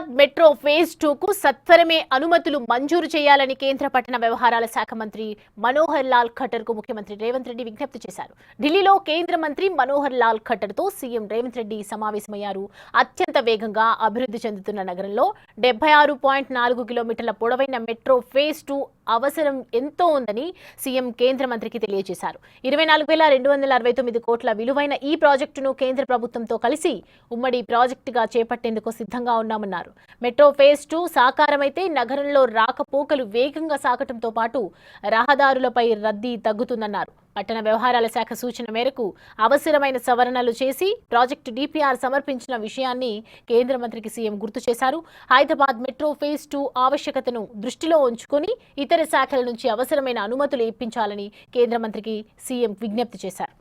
Hyderabad metro phase 2 కు సత్వరమే అనుమతులు మంజూరు చేయాలని కేంద్ర పట్టణ వ్యవహారాల శాఖ మంత్రి మనోహర్ లాల్ ఖట్టర్ కు ముఖ్యమంత్రి రేవంత్ రెడ్డి విజ్ఞప్తి చేశారు. ఢిల్లీలో కేంద్ర మంత్రి మనోహర్ లాల్ ఖట్టర్ తో సీఎం రేవంత్ రెడ్డి సమావేశమయ్యారు. అత్యంత వేగంగా అభివృద్ధి చెందుతున్న నగరంలో 76.4 కిలోమీటర్ల పొడవైన మెట్రో ఫేజ్ 2 అవసరం ఎంతో ఉందని సీఎం కేంద్ర మంత్రికి తెలియజేశారు. 24,269 కోట్ల విలువైన ఈ ప్రాజెక్టును కేంద్ర ప్రభుత్వంతో కలిసి ఉమ్మడి ప్రాజెక్టుగా చేపట్టేందుకు సిద్ధంగా ఉన్నామన్నారు. మెట్రో ఫేజ్ 2 సాకారమైతే నగరంలో రాకపోకలు వేగంగా సాగటంతో పాటు రహదారులపై రద్దీ తగ్గుతుందన్నారు. పట్టణ వ్యవహారాల శాఖ సూచన మేరకు అవసరమైన సవరణలు చేసి ప్రాజెక్టు డిపిఆర్ సమర్పించిన విషయాన్ని కేంద్ర మంత్రికి సీఎం గుర్తు చేశారు. హైదరాబాద్ మెట్రో ఫేజ్ 2 ఆవశ్యకతను దృష్టిలో ఉంచుకొని ఇతర శాఖల నుంచి అవసరమైన అనుమతులు ఇప్పించాలని కేంద్ర మంత్రికి సీఎం విజ్ఞప్తి చేశారు.